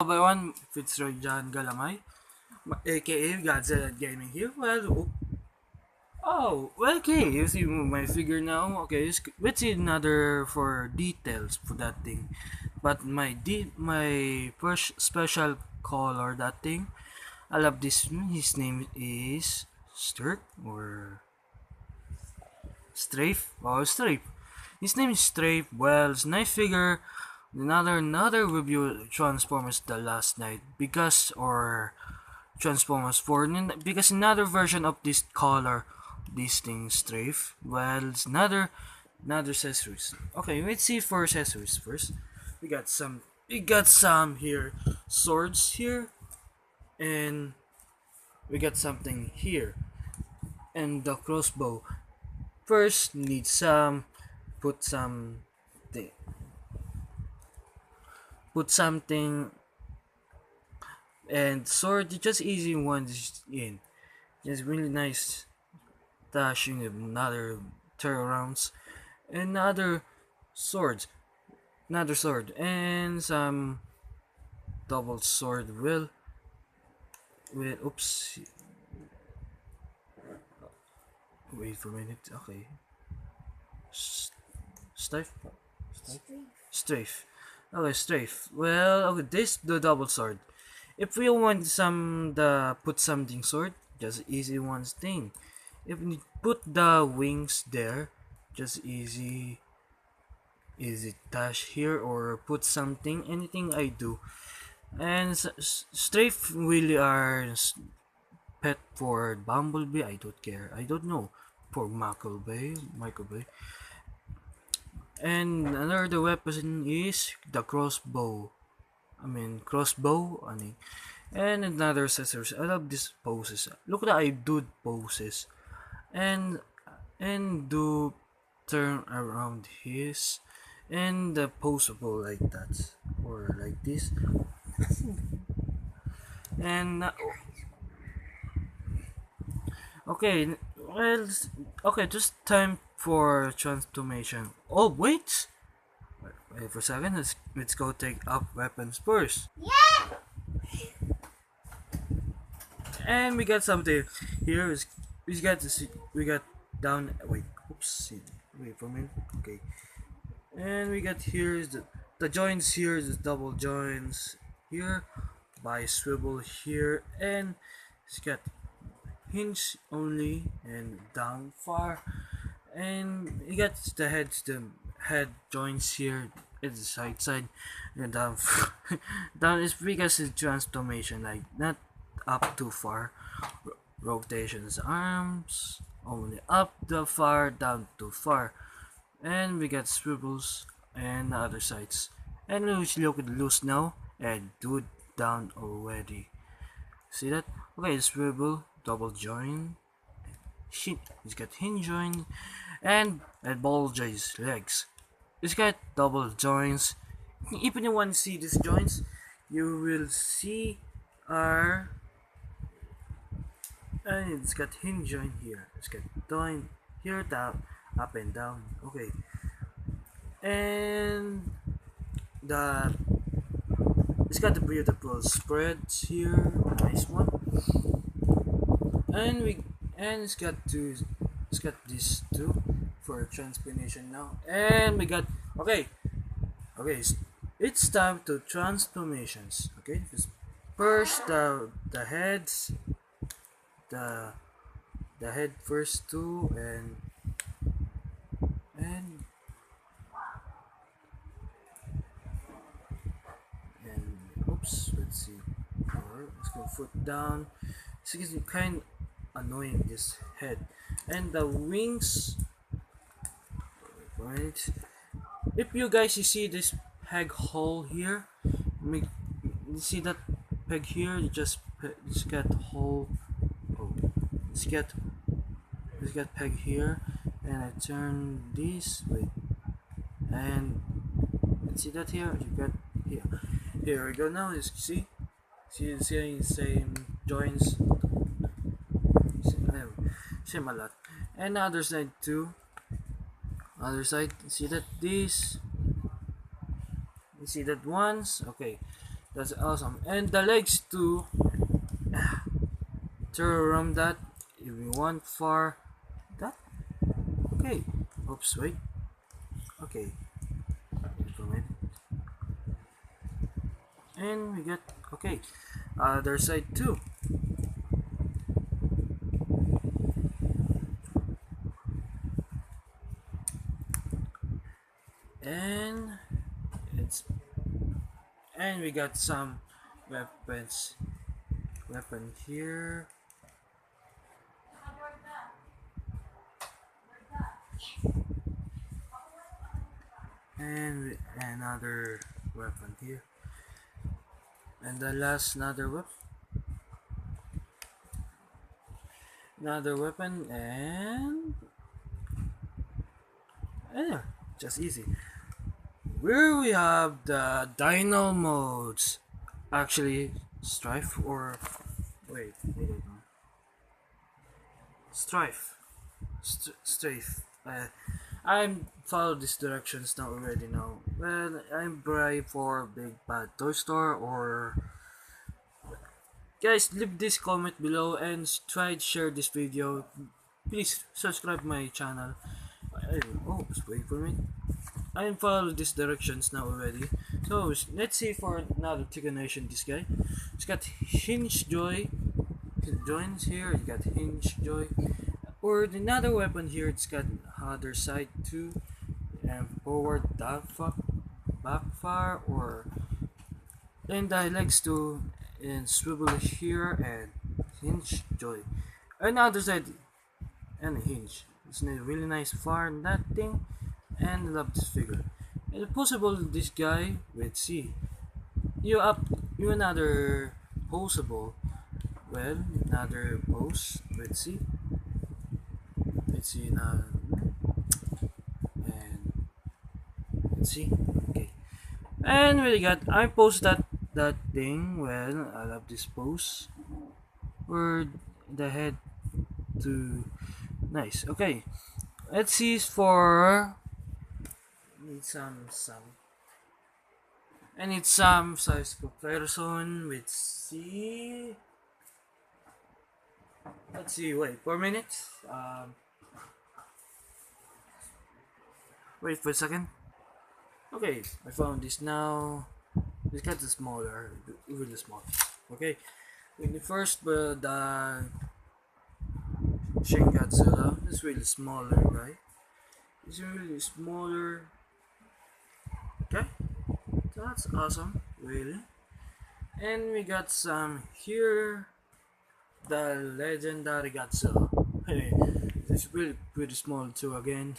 Everyone, Fitzroy John Galamay, aka Godzilla Gaming here. Okay, you see my figure now. Okay, let's see another for details for that thing. But my first special color that thing. I love this one. His name is Sturk or Strafe. Oh, Strafe. His name is Strafe. Well, it's a nice figure. Another review Transformers the last night Transformers 4 because another version of this color, this thing Strafe. Well, it's another accessories. Okay, let's see for accessories first. We got some here swords here, and we got something here, and the crossbow. First, need some put some thi- put something, and sword just easy ones in. Just really nice dashing another turnarounds, another swords, another sword, and some double sword will oops, wait for a minute. Okay, strafe, strafe. Okay, strafe. Well, okay, this the double sword. If we want the put something sword, just easy one thing. If we put the wings there, just easy dash here or put something, anything I do. And strafe really are pet for Bumblebee. I don't care. I don't know for Michael Bay. And another weapon is the crossbow. Crossbow. And another accessories. I love these poses. Look at I do poses. And do turn around his and the posable like that or like this. And okay, well, okay, just time for transformation. Oh wait for a second. Let's go take up weapons first. And we got something here. We got down. Wait, oops. Wait for a minute. Okay, and we got here is the joints here is the double joints here by swivel here, and it's got hinge only and down far, and you got the head joints here at the side and down down is because it's transformation, like not up too far. Rotations arms only up the far, down too far, and we got swivels and the other sides, and we look at loose now and do down already. See that? Okay, swivel, double join, shit, it's got hinge join, and ball joints legs. It's got double joints. If you want to see these joints, you will see our and it's got hinge joint here. It's got joint here, down, up and down. Okay, and the it's got the beautiful spreads here, nice one, and we and it's got these two for transformation now, and we got okay, it's time to transformations. Okay, first the heads, the the head first two, and and oops, let's see, or let's go foot down. It's kind annoying, this head and the wings, right? If you see this peg hole here, you see that peg here, it's got hole. Oh, it's got peg here, and I turn this way, and see that here, you got here we go. Now is see the same joints, same a lot, and the other side too. Other side, see that once. Okay, That's awesome. And the legs too. Turn around that if you want for that. Okay. Oops, wait. Okay. And we get okay. Other side too. And it's and we got some weapon here. And another weapon here. And the last another weapon and yeah, just easy. Where we have the dino modes. Actually, strafe or wait, strafe, strafe. I'm follow these directions now already now. Well, I'm brave for big bad toy store or guys. Leave this comment below and try to share this video. Please subscribe my channel. Oh, wait for me. I'm follow these directions now already. So let's see for another chicken nation. This guy, it's got hinge joy. Joins here. It got hinge joy. Or another weapon here. It's got other side too, and forward backfire or and the legs too, and swivel here and hinge joy. Another side and hinge. It's a really nice far in that thing. And love this figure. It's possible this guy with C. You another posable. Well, another pose with C. Let's see now. And let's see. Okay. And we got I post that thing. Well, I love this pose. Where the head to nice. Okay. Let's see for need some I need some size comparison with C. Let's see, wait 4 minutes. Wait for a second. Okay, I found this now. This cat is smaller, really small. Okay, in the first, but the Shin Godzilla is really smaller guy. It's really smaller. Okay, that's awesome, really. And we got some here, the legendary Godzilla. Hey, it's really pretty small too again.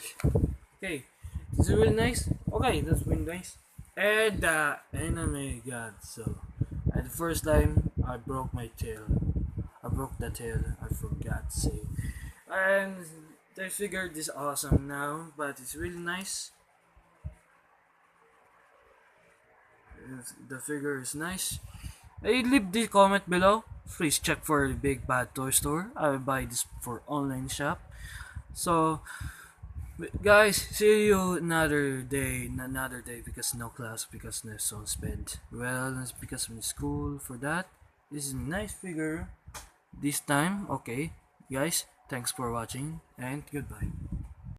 Okay, this is really nice. Okay, that's really nice. And the anime Godzilla. At the first time, I broke my tail. I broke the tail. I forgot to say. And they figured this awesome now, but it's really nice. The figure is nice. Hey, leave the comment below. Please check for the Big Bad Toy Store. I will buy this for online shop. So, guys, see you another day. Because no class, because no song spent. Well, it's because I'm in school for that. This is a nice figure. This time, okay, guys. Thanks for watching and goodbye.